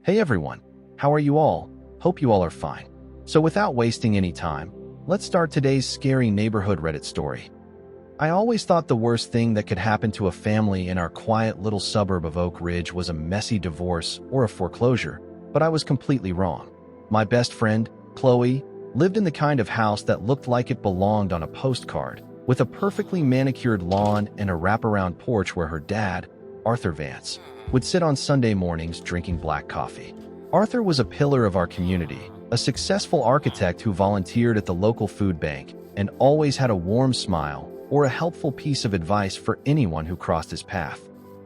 Hey everyone, how are you all? Hope you all are fine. So without wasting any time, let's start today's scary neighborhood Reddit story. I always thought the worst thing that could happen to a family in our quiet little suburb of Oak Ridge was a messy divorce or a foreclosure, but I was completely wrong. My best friend, Chloe, lived in the kind of house that looked like it belonged on a postcard, with a perfectly manicured lawn and a wraparound porch where her dad, Arthur Vance, would sit on Sunday mornings drinking black coffee. Arthur was a pillar of our community, a successful architect who volunteered at the local food bank and always had a warm smile or a helpful piece of advice for anyone who crossed his path.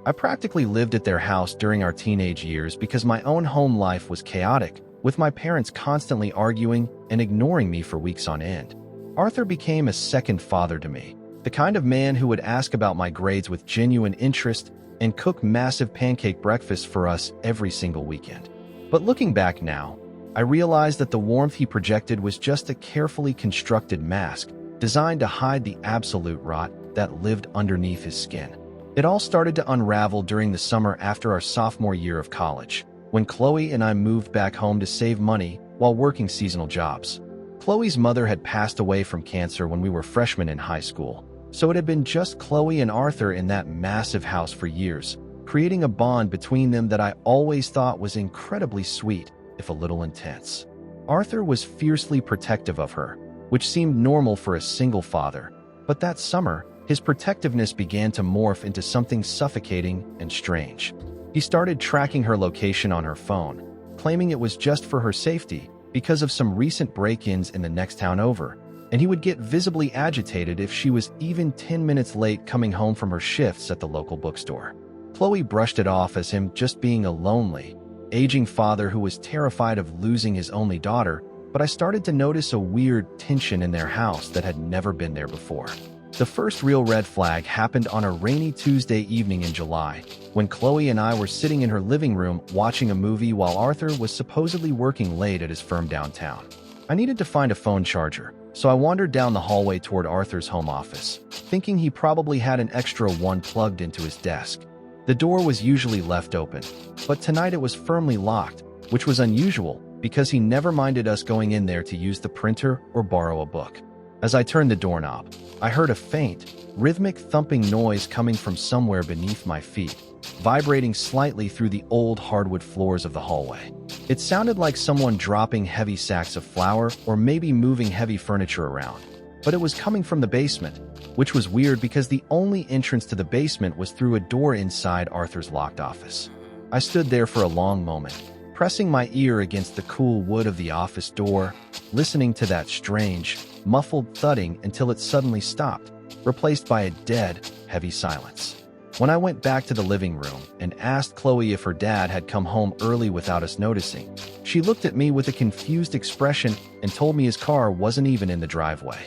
I practically lived at their house during our teenage years because my own home life was chaotic, with my parents constantly arguing and ignoring me for weeks on end. Arthur became a second father to me, the kind of man who would ask about my grades with genuine interest and cook massive pancake breakfasts for us every single weekend. But looking back now, I realized that the warmth he projected was just a carefully constructed mask designed to hide the absolute rot that lived underneath his skin. It all started to unravel during the summer after our sophomore year of college, when Chloe and I moved back home to save money while working seasonal jobs. Chloe's mother had passed away from cancer when we were freshmen in high school, so it had been just Chloe and Arthur in that massive house for years, creating a bond between them that I always thought was incredibly sweet, if a little intense. Arthur was fiercely protective of her, which seemed normal for a single father, but that summer, his protectiveness began to morph into something suffocating and strange. He started tracking her location on her phone, claiming it was just for her safety because of some recent break-ins in the next town over, and he would get visibly agitated if she was even 10 minutes late coming home from her shifts at the local bookstore. Chloe brushed it off as him just being a lonely, aging father who was terrified of losing his only daughter, but I started to notice a weird tension in their house that had never been there before. The first real red flag happened on a rainy Tuesday evening in July, when Chloe and I were sitting in her living room watching a movie while Arthur was supposedly working late at his firm downtown. I needed to find a phone charger, so I wandered down the hallway toward Arthur's home office, thinking he probably had an extra one plugged into his desk. The door was usually left open, but tonight it was firmly locked, which was unusual because he never minded us going in there to use the printer or borrow a book. As I turned the doorknob, I heard a faint, rhythmic thumping noise coming from somewhere beneath my feet, vibrating slightly through the old hardwood floors of the hallway. It sounded like someone dropping heavy sacks of flour or maybe moving heavy furniture around, but it was coming from the basement, which was weird because the only entrance to the basement was through a door inside Arthur's locked office. I stood there for a long moment, pressing my ear against the cool wood of the office door, listening to that strange, muffled thudding until it suddenly stopped, replaced by a dead, heavy silence. When I went back to the living room and asked Chloe if her dad had come home early without us noticing, she looked at me with a confused expression and told me his car wasn't even in the driveway.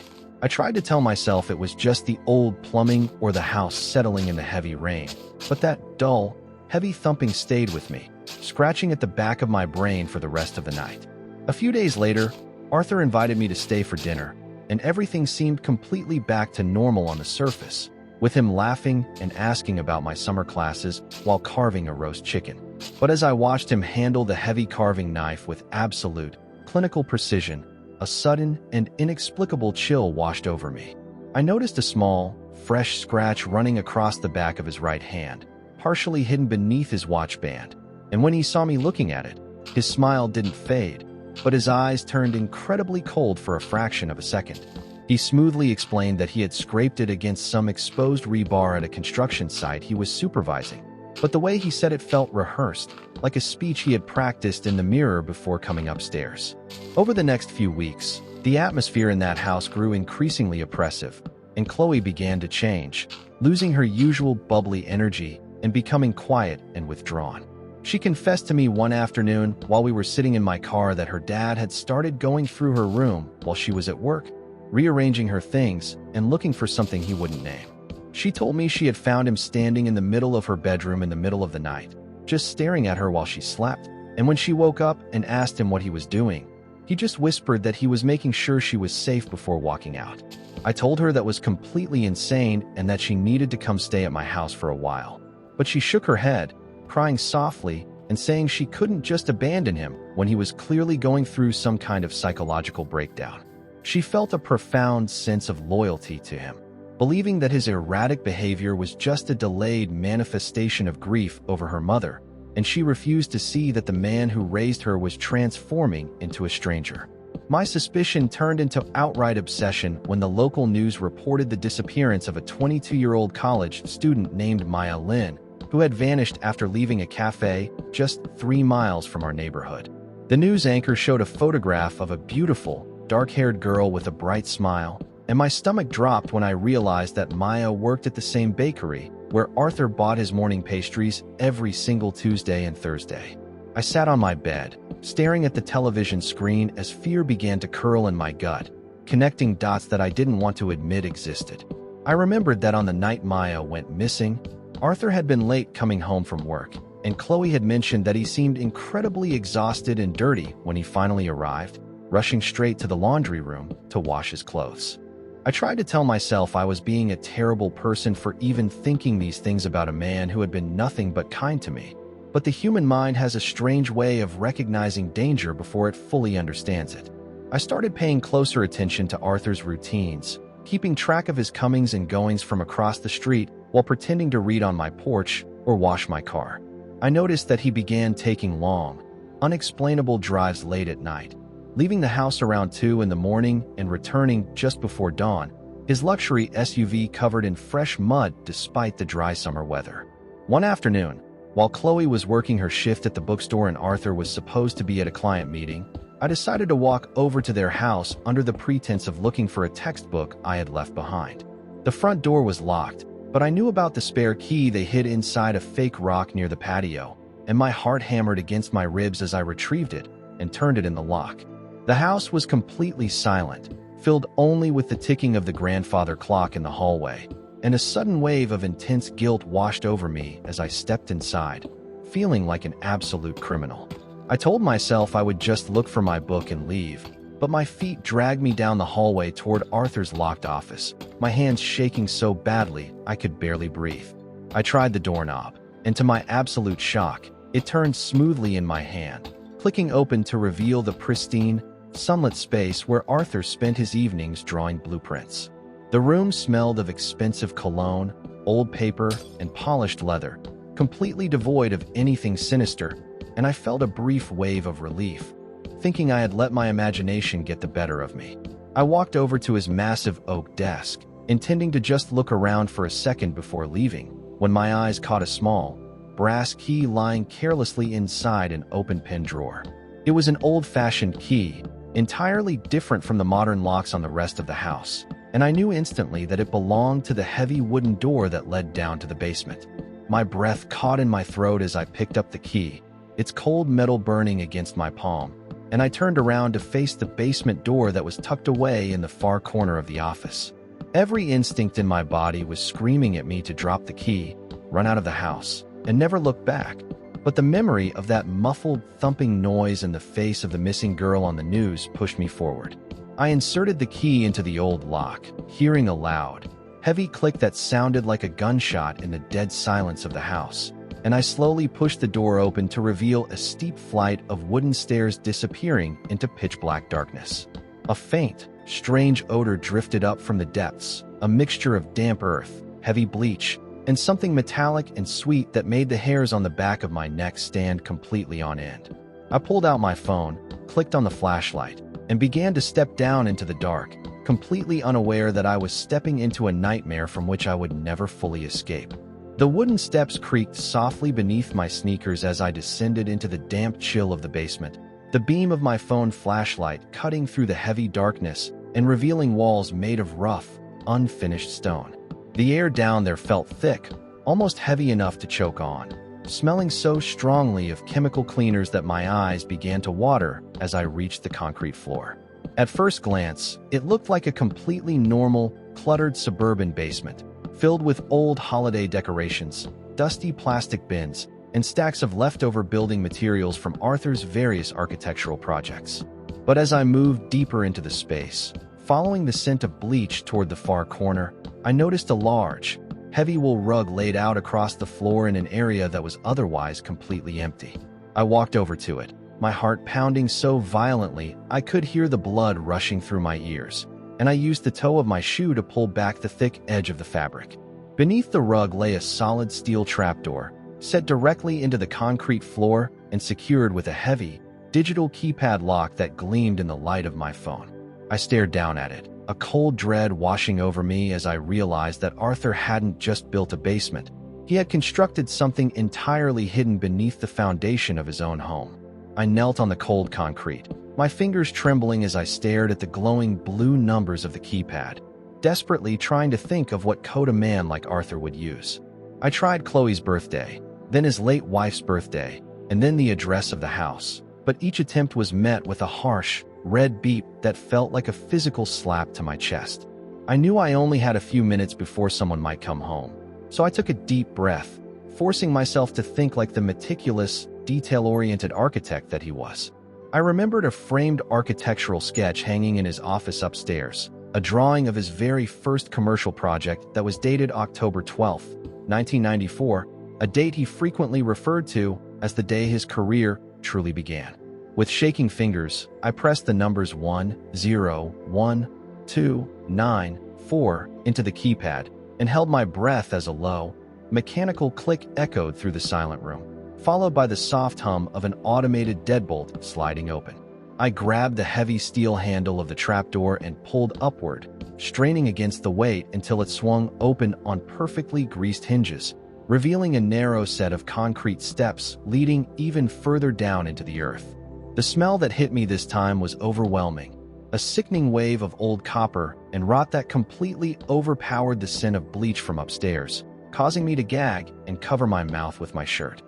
I tried to tell myself it was just the old plumbing or the house settling in the heavy rain, but that dull, heavy thumping stayed with me, scratching at the back of my brain for the rest of the night. A few days later, Arthur invited me to stay for dinner, and everything seemed completely back to normal on the surface, with him laughing and asking about my summer classes while carving a roast chicken. But as I watched him handle the heavy carving knife with absolute, clinical precision, a sudden and inexplicable chill washed over me. I noticed a small, fresh scratch running across the back of his right hand, partially hidden beneath his watch band, and when he saw me looking at it, his smile didn't fade, but his eyes turned incredibly cold for a fraction of a second. He smoothly explained that he had scraped it against some exposed rebar at a construction site he was supervising, but the way he said it felt rehearsed, like a speech he had practiced in the mirror before coming upstairs. Over the next few weeks, the atmosphere in that house grew increasingly oppressive, and Chloe began to change, losing her usual bubbly energy and becoming quiet and withdrawn. She confessed to me one afternoon while we were sitting in my car that her dad had started going through her room while she was at work, rearranging her things and looking for something he wouldn't name. She told me she had found him standing in the middle of her bedroom in the middle of the night, just staring at her while she slept, and when she woke up and asked him what he was doing, he just whispered that he was making sure she was safe before walking out. I told her that was completely insane and that she needed to come stay at my house for a while, but she shook her head, crying softly and saying she couldn't just abandon him when he was clearly going through some kind of psychological breakdown. She felt a profound sense of loyalty to him, believing that his erratic behavior was just a delayed manifestation of grief over her mother, and she refused to see that the man who raised her was transforming into a stranger. My suspicion turned into outright obsession when the local news reported the disappearance of a 22-year-old college student named Maya Lin, who had vanished after leaving a cafe just 3 miles from our neighborhood. The news anchor showed a photograph of a beautiful, dark-haired girl with a bright smile, and my stomach dropped when I realized that Maya worked at the same bakery where Arthur bought his morning pastries every single Tuesday and Thursday. I sat on my bed, staring at the television screen as fear began to curl in my gut, connecting dots that I didn't want to admit existed. I remembered that on the night Maya went missing, Arthur had been late coming home from work, and Chloe had mentioned that he seemed incredibly exhausted and dirty when he finally arrived, rushing straight to the laundry room to wash his clothes. I tried to tell myself I was being a terrible person for even thinking these things about a man who had been nothing but kind to me, but the human mind has a strange way of recognizing danger before it fully understands it. I started paying closer attention to Arthur's routines, keeping track of his comings and goings from across the street while pretending to read on my porch or wash my car. I noticed that he began taking long, unexplainable drives late at night, leaving the house around 2 in the morning and returning just before dawn, his luxury SUV covered in fresh mud despite the dry summer weather. One afternoon, while Chloe was working her shift at the bookstore and Arthur was supposed to be at a client meeting, I decided to walk over to their house under the pretense of looking for a textbook I had left behind. The front door was locked, but I knew about the spare key they hid inside a fake rock near the patio, and my heart hammered against my ribs as I retrieved it and turned it in the lock. The house was completely silent, filled only with the ticking of the grandfather clock in the hallway, and a sudden wave of intense guilt washed over me as I stepped inside, feeling like an absolute criminal. I told myself I would just look for my book and leave, but my feet dragged me down the hallway toward Arthur's locked office, my hands shaking so badly I could barely breathe. I tried the doorknob, and to my absolute shock, it turned smoothly in my hand, clicking open to reveal the pristine, sunlit space where Arthur spent his evenings drawing blueprints. The room smelled of expensive cologne, old paper, and polished leather, completely devoid of anything sinister, and I felt a brief wave of relief, thinking I had let my imagination get the better of me. I walked over to his massive oak desk, intending to just look around for a second before leaving, when my eyes caught a small, brass key lying carelessly inside an open pen drawer. It was an old-fashioned key, entirely different from the modern locks on the rest of the house, and I knew instantly that it belonged to the heavy wooden door that led down to the basement. My breath caught in my throat as I picked up the key, its cold metal burning against my palm, and I turned around to face the basement door that was tucked away in the far corner of the office. Every instinct in my body was screaming at me to drop the key, run out of the house, and never look back, but the memory of that muffled, thumping noise and the face of the missing girl on the news pushed me forward. I inserted the key into the old lock, hearing a loud, heavy click that sounded like a gunshot in the dead silence of the house, and I slowly pushed the door open to reveal a steep flight of wooden stairs disappearing into pitch-black darkness. A faint, strange odor drifted up from the depths, a mixture of damp earth, heavy bleach, and something metallic and sweet that made the hairs on the back of my neck stand completely on end. I pulled out my phone, clicked on the flashlight, and began to step down into the dark, completely unaware that I was stepping into a nightmare from which I would never fully escape. The wooden steps creaked softly beneath my sneakers as I descended into the damp chill of the basement, the beam of my phone flashlight cutting through the heavy darkness and revealing walls made of rough, unfinished stone. The air down there felt thick, almost heavy enough to choke on, smelling so strongly of chemical cleaners that my eyes began to water as I reached the concrete floor. At first glance, it looked like a completely normal, cluttered suburban basement, filled with old holiday decorations, dusty plastic bins, and stacks of leftover building materials from Arthur's various architectural projects. But as I moved deeper into the space, following the scent of bleach toward the far corner, I noticed a large, heavy wool rug laid out across the floor in an area that was otherwise completely empty. I walked over to it, my heart pounding so violently I could hear the blood rushing through my ears, and I used the toe of my shoe to pull back the thick edge of the fabric. Beneath the rug lay a solid steel trapdoor, set directly into the concrete floor and secured with a heavy, digital keypad lock that gleamed in the light of my phone. I stared down at it, a cold dread washing over me as I realized that Arthur hadn't just built a basement. He had constructed something entirely hidden beneath the foundation of his own home. I knelt on the cold concrete, my fingers trembling as I stared at the glowing blue numbers of the keypad, desperately trying to think of what code a man like Arthur would use. I tried Chloe's birthday, then his late wife's birthday, and then the address of the house, but each attempt was met with a harsh, red beep that felt like a physical slap to my chest. I knew I only had a few minutes before someone might come home, so I took a deep breath, forcing myself to think like the meticulous, detail-oriented architect that he was. I remembered a framed architectural sketch hanging in his office upstairs, a drawing of his very first commercial project that was dated October 12, 1994, a date he frequently referred to as the day his career truly began. With shaking fingers, I pressed the numbers 1, 0, 1, 2, 9, 4 into the keypad and held my breath as a low, mechanical click echoed through the silent room, followed by the soft hum of an automated deadbolt sliding open. I grabbed the heavy steel handle of the trapdoor and pulled upward, straining against the weight until it swung open on perfectly greased hinges, revealing a narrow set of concrete steps leading even further down into the earth. The smell that hit me this time was overwhelming, a sickening wave of old copper and rot that completely overpowered the scent of bleach from upstairs, causing me to gag and cover my mouth with my shirt.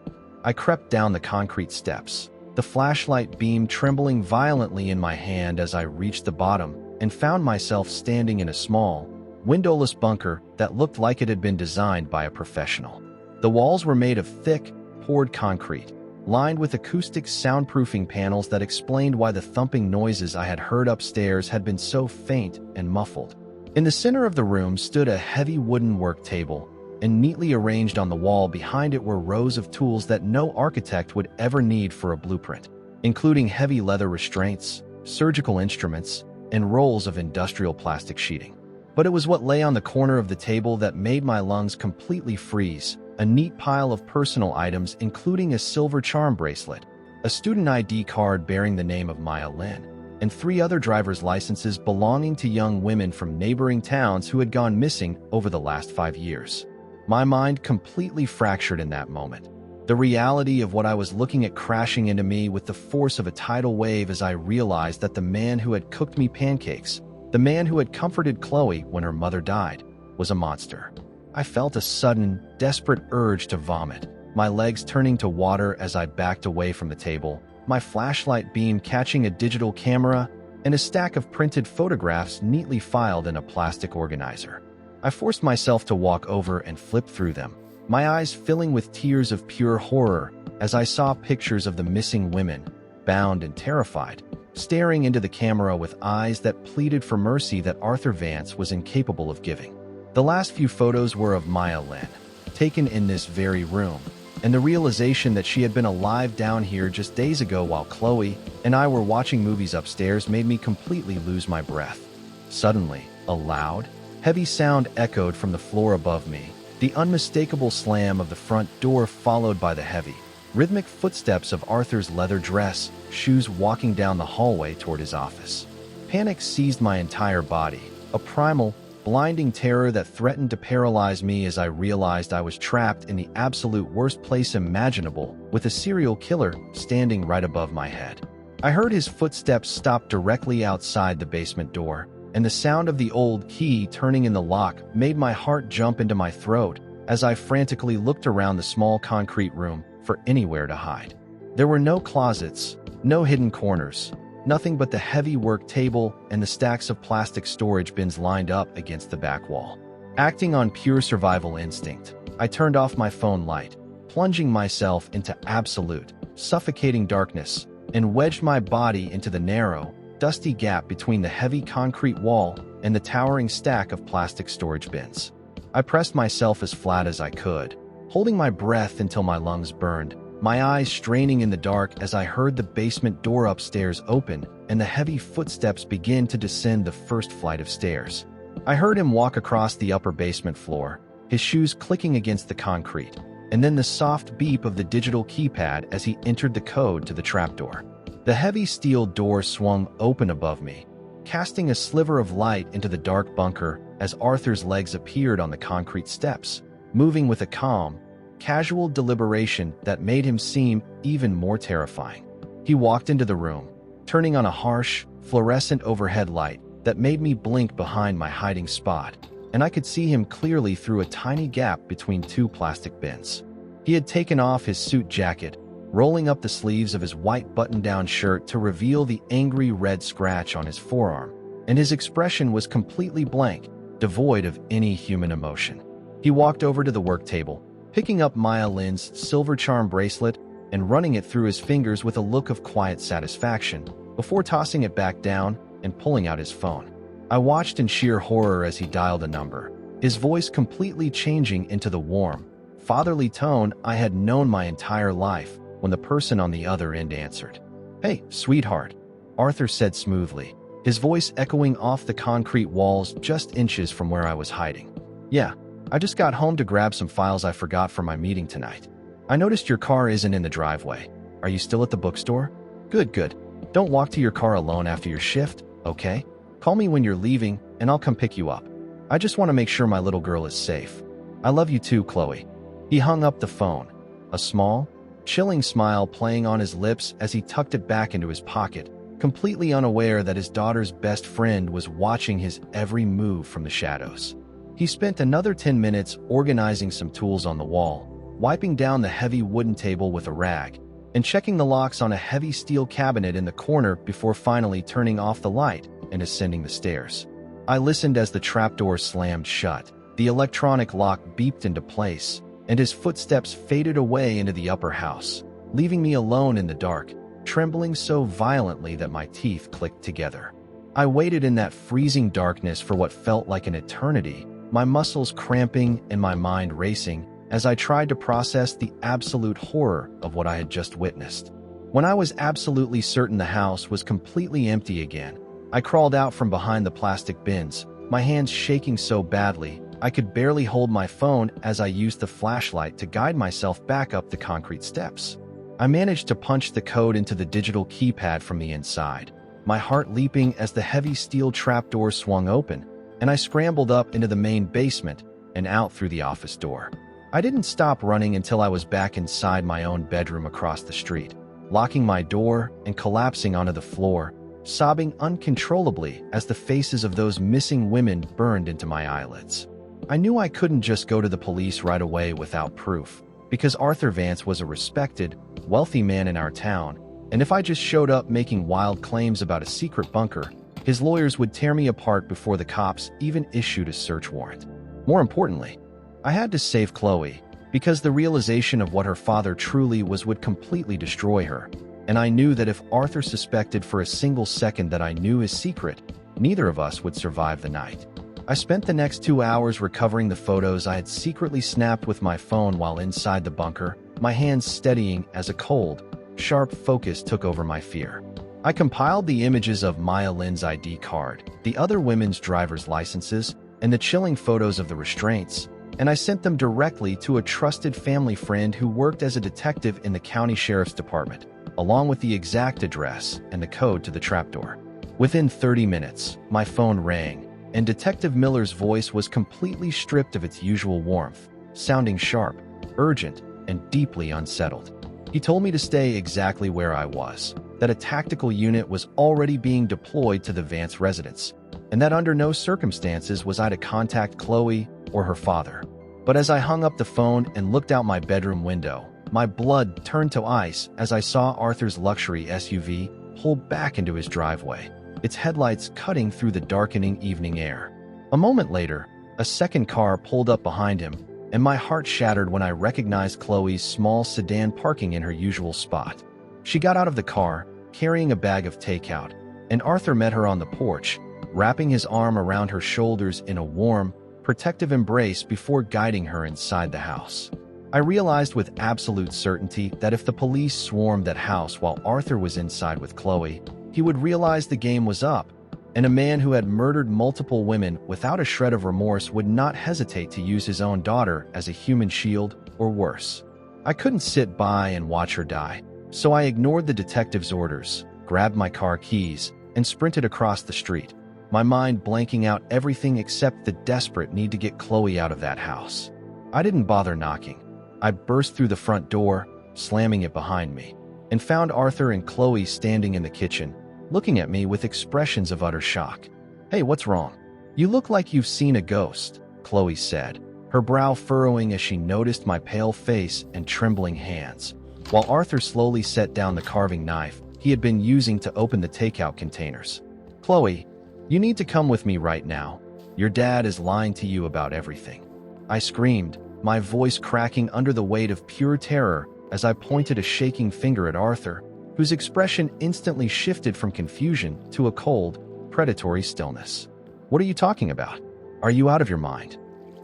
I crept down the concrete steps, the flashlight beam trembling violently in my hand as I reached the bottom and found myself standing in a small, windowless bunker that looked like it had been designed by a professional. The walls were made of thick, poured concrete, lined with acoustic soundproofing panels that explained why the thumping noises I had heard upstairs had been so faint and muffled. In the center of the room stood a heavy wooden work table, and neatly arranged on the wall behind it were rows of tools that no architect would ever need for a blueprint, including heavy leather restraints, surgical instruments, and rolls of industrial plastic sheeting. But it was what lay on the corner of the table that made my lungs completely freeze. A neat pile of personal items including a silver charm bracelet, a student ID card bearing the name of Maya Lin, and 3 other driver's licenses belonging to young women from neighboring towns who had gone missing over the last 5 years. My mind completely fractured in that moment. The reality of what I was looking at crashing into me with the force of a tidal wave as I realized that the man who had cooked me pancakes, the man who had comforted Chloe when her mother died, was a monster. I felt a sudden, desperate urge to vomit, my legs turning to water as I backed away from the table, my flashlight beam catching a digital camera and a stack of printed photographs neatly filed in a plastic organizer. I forced myself to walk over and flip through them, my eyes filling with tears of pure horror as I saw pictures of the missing women, bound and terrified, staring into the camera with eyes that pleaded for mercy that Arthur Vance was incapable of giving. The last few photos were of Maya Lin, taken in this very room, and the realization that she had been alive down here just days ago while Chloe and I were watching movies upstairs made me completely lose my breath. Suddenly, a loud, heavy sound echoed from the floor above me, the unmistakable slam of the front door followed by the heavy, rhythmic footsteps of Arthur's leather dress, shoes walking down the hallway toward his office. Panic seized my entire body, a primal, blinding terror that threatened to paralyze me as I realized I was trapped in the absolute worst place imaginable with a serial killer standing right above my head. I heard his footsteps stop directly outside the basement door, and the sound of the old key turning in the lock made my heart jump into my throat as I frantically looked around the small concrete room for anywhere to hide. There were no closets, no hidden corners, nothing but the heavy work table and the stacks of plastic storage bins lined up against the back wall. Acting on pure survival instinct, I turned off my phone light, plunging myself into absolute, suffocating darkness, and wedged my body into the narrow, dusty gap between the heavy concrete wall and the towering stack of plastic storage bins. I pressed myself as flat as I could, holding my breath until my lungs burned, my eyes straining in the dark as I heard the basement door upstairs open and the heavy footsteps begin to descend the first flight of stairs. I heard him walk across the upper basement floor, his shoes clicking against the concrete, and then the soft beep of the digital keypad as he entered the code to the trapdoor. The heavy steel door swung open above me, casting a sliver of light into the dark bunker as Arthur's legs appeared on the concrete steps, moving with a calm, casual deliberation that made him seem even more terrifying. He walked into the room, turning on a harsh, fluorescent overhead light that made me blink behind my hiding spot, and I could see him clearly through a tiny gap between two plastic bins. He had taken off his suit jacket, rolling up the sleeves of his white button-down shirt to reveal the angry red scratch on his forearm, and his expression was completely blank, devoid of any human emotion. He walked over to the work table, picking up Maya Lin's silver charm bracelet and running it through his fingers with a look of quiet satisfaction, before tossing it back down and pulling out his phone. I watched in sheer horror as he dialed a number, his voice completely changing into the warm, fatherly tone I had known my entire life when the person on the other end answered. "Hey, sweetheart," Arthur said smoothly, his voice echoing off the concrete walls just inches from where I was hiding. "Yeah, I just got home to grab some files I forgot for my meeting tonight. I noticed your car isn't in the driveway. Are you still at the bookstore? Good. Don't walk to your car alone after your shift, okay? Call me when you're leaving, and I'll come pick you up. I just want to make sure my little girl is safe. I love you too, Chloe." He hung up the phone, a small, chilling smile playing on his lips as he tucked it back into his pocket, completely unaware that his daughter's best friend was watching his every move from the shadows. He spent another 10 minutes organizing some tools on the wall, wiping down the heavy wooden table with a rag, and checking the locks on a heavy steel cabinet in the corner before finally turning off the light and ascending the stairs. I listened as the trapdoor slammed shut, the electronic lock beeped into place, and his footsteps faded away into the upper house, leaving me alone in the dark, trembling so violently that my teeth clicked together. I waited in that freezing darkness for what felt like an eternity, my muscles cramping and my mind racing as I tried to process the absolute horror of what I had just witnessed. When I was absolutely certain the house was completely empty again, I crawled out from behind the plastic bins, my hands shaking so badly I could barely hold my phone as I used the flashlight to guide myself back up the concrete steps. I managed to punch the code into the digital keypad from the inside, my heart leaping as the heavy steel trapdoor swung open, and I scrambled up into the main basement and out through the office door. I didn't stop running until I was back inside my own bedroom across the street, locking my door and collapsing onto the floor, sobbing uncontrollably as the faces of those missing women burned into my eyelids. I knew I couldn't just go to the police right away without proof, because Arthur Vance was a respected, wealthy man in our town, and if I just showed up making wild claims about a secret bunker, his lawyers would tear me apart before the cops even issued a search warrant. More importantly, I had to save Chloe, because the realization of what her father truly was would completely destroy her, and I knew that if Arthur suspected for a single second that I knew his secret, neither of us would survive the night. I spent the next 2 hours recovering the photos I had secretly snapped with my phone while inside the bunker, my hands steadying as a cold, sharp focus took over my fear. I compiled the images of Maya Lin's ID card, the other women's driver's licenses, and the chilling photos of the restraints, and I sent them directly to a trusted family friend who worked as a detective in the county sheriff's department, along with the exact address and the code to the trapdoor. Within 30 minutes, my phone rang, and Detective Miller's voice was completely stripped of its usual warmth, sounding sharp, urgent, and deeply unsettled. He told me to stay exactly where I was, that a tactical unit was already being deployed to the Vance residence, and that under no circumstances was I to contact Chloe or her father. But as I hung up the phone and looked out my bedroom window, my blood turned to ice as I saw Arthur's luxury SUV pull back into his driveway, its headlights cutting through the darkening evening air. A moment later, a second car pulled up behind him, and my heart shattered when I recognized Chloe's small sedan parking in her usual spot. She got out of the car, carrying a bag of takeout, and Arthur met her on the porch, wrapping his arm around her shoulders in a warm, protective embrace before guiding her inside the house. I realized with absolute certainty that if the police swarmed that house while Arthur was inside with Chloe, he would realize the game was up, and a man who had murdered multiple women without a shred of remorse would not hesitate to use his own daughter as a human shield or worse. I couldn't sit by and watch her die, so I ignored the detective's orders, grabbed my car keys, and sprinted across the street, my mind blanking out everything except the desperate need to get Chloe out of that house. I didn't bother knocking. I burst through the front door, slamming it behind me, and found Arthur and Chloe standing in the kitchen, looking at me with expressions of utter shock. "Hey, what's wrong? You look like you've seen a ghost," Chloe said, her brow furrowing as she noticed my pale face and trembling hands, while Arthur slowly set down the carving knife he had been using to open the takeout containers. "Chloe, you need to come with me right now. Your dad is lying to you about everything," I screamed, my voice cracking under the weight of pure terror as I pointed a shaking finger at Arthur, whose expression instantly shifted from confusion to a cold, predatory stillness. "What are you talking about? Are you out of your mind?"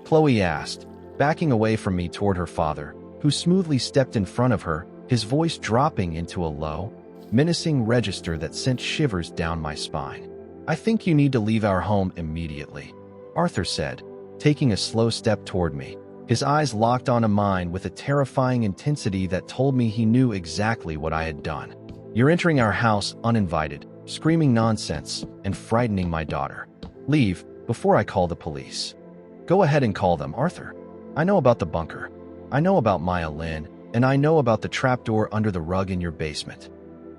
Chloe asked, backing away from me toward her father, who smoothly stepped in front of her, his voice dropping into a low, menacing register that sent shivers down my spine. "I think you need to leave our home immediately," Arthur said, taking a slow step toward me, his eyes locked onto mine with a terrifying intensity that told me he knew exactly what I had done. "You're entering our house uninvited, screaming nonsense, and frightening my daughter. Leave before I call the police." "Go ahead and call them, Arthur. I know about the bunker. I know about Maya Lynn, and I know about the trapdoor under the rug in your basement,"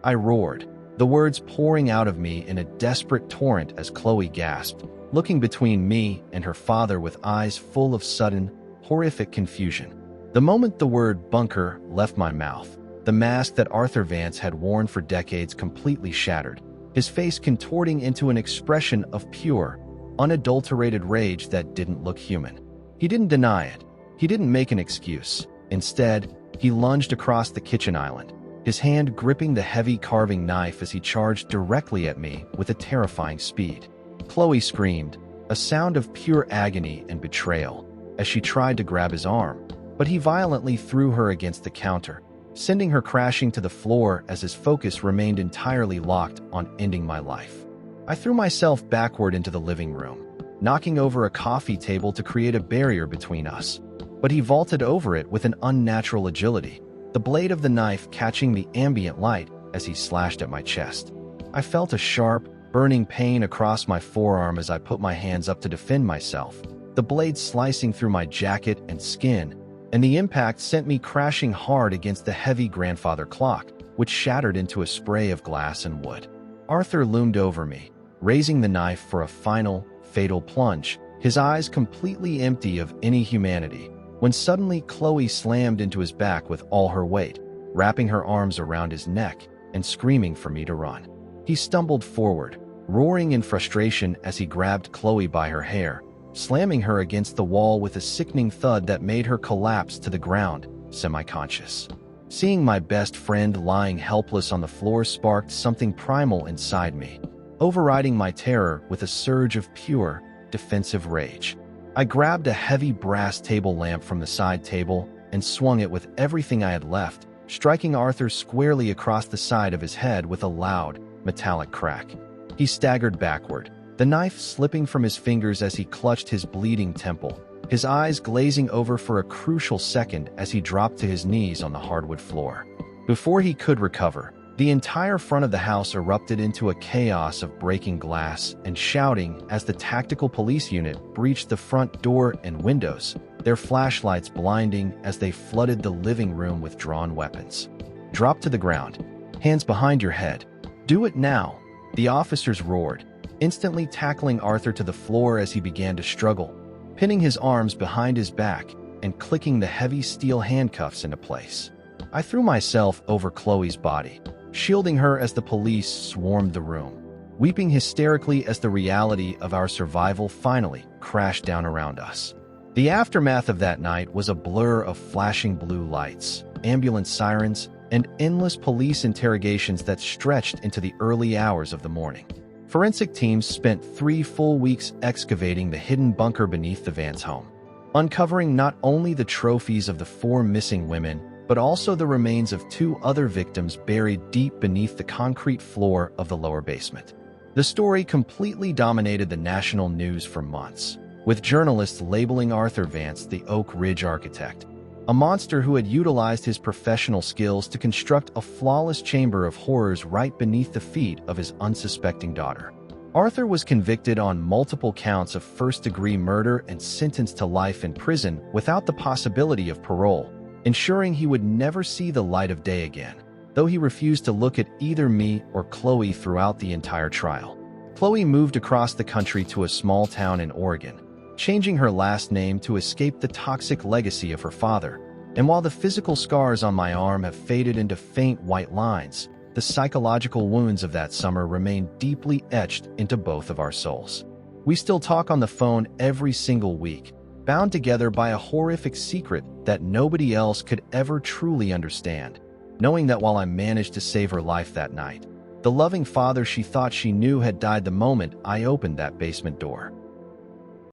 I roared, the words pouring out of me in a desperate torrent as Chloe gasped, looking between me and her father with eyes full of sudden, horrific confusion. The moment the word bunker left my mouth, the mask that Arthur Vance had worn for decades completely shattered, his face contorting into an expression of pure, unadulterated rage that didn't look human. He didn't deny it. He didn't make an excuse. Instead, he lunged across the kitchen island, his hand gripping the heavy carving knife as he charged directly at me with a terrifying speed. Chloe screamed, a sound of pure agony and betrayal, as she tried to grab his arm, but he violently threw her against the counter, sending her crashing to the floor as his focus remained entirely locked on ending my life. I threw myself backward into the living room, knocking over a coffee table to create a barrier between us, but he vaulted over it with an unnatural agility, the blade of the knife catching the ambient light as he slashed at my chest. I felt a sharp, burning pain across my forearm as I put my hands up to defend myself, the blade slicing through my jacket and skin, and the impact sent me crashing hard against the heavy grandfather clock, which shattered into a spray of glass and wood. Arthur loomed over me, raising the knife for a final, fatal plunge, his eyes completely empty of any humanity, when suddenly Chloe slammed into his back with all her weight, wrapping her arms around his neck and screaming for me to run. He stumbled forward, roaring in frustration as he grabbed Chloe by her hair, slamming her against the wall with a sickening thud that made her collapse to the ground, semi-conscious. Seeing my best friend lying helpless on the floor sparked something primal inside me, overriding my terror with a surge of pure, defensive rage. I grabbed a heavy brass table lamp from the side table and swung it with everything I had left, striking Arthur squarely across the side of his head with a loud, metallic crack. He staggered backward, the knife slipping from his fingers as he clutched his bleeding temple, his eyes glazing over for a crucial second as he dropped to his knees on the hardwood floor. Before he could recover, the entire front of the house erupted into a chaos of breaking glass and shouting as the tactical police unit breached the front door and windows, their flashlights blinding as they flooded the living room with drawn weapons. "Drop to the ground. Hands behind your head. Do it now," the officers roared, instantly tackling Arthur to the floor as he began to struggle, pinning his arms behind his back and clicking the heavy steel handcuffs into place. I threw myself over Chloe's body, shielding her as the police swarmed the room, weeping hysterically as the reality of our survival finally crashed down around us. The aftermath of that night was a blur of flashing blue lights, ambulance sirens, and endless police interrogations that stretched into the early hours of the morning. Forensic teams spent 3 full weeks excavating the hidden bunker beneath the Vance home. uncovering not only the trophies of the 4 missing women, but also the remains of 2 other victims buried deep beneath the concrete floor of the lower basement. The story completely dominated the national news for months, with journalists labeling Arthur Vance the Oak Ridge architect, a monster who had utilized his professional skills to construct a flawless chamber of horrors right beneath the feet of his unsuspecting daughter. Arthur was convicted on multiple counts of first-degree murder and sentenced to life in prison without the possibility of parole, ensuring he would never see the light of day again, though he refused to look at either me or Chloe throughout the entire trial. Chloe moved across the country to a small town in Oregon, changing her last name to escape the toxic legacy of her father. And while the physical scars on my arm have faded into faint white lines, the psychological wounds of that summer remain deeply etched into both of our souls. We still talk on the phone every single week, bound together by a horrific secret that nobody else could ever truly understand, knowing that while I managed to save her life that night, the loving father she thought she knew had died the moment I opened that basement door.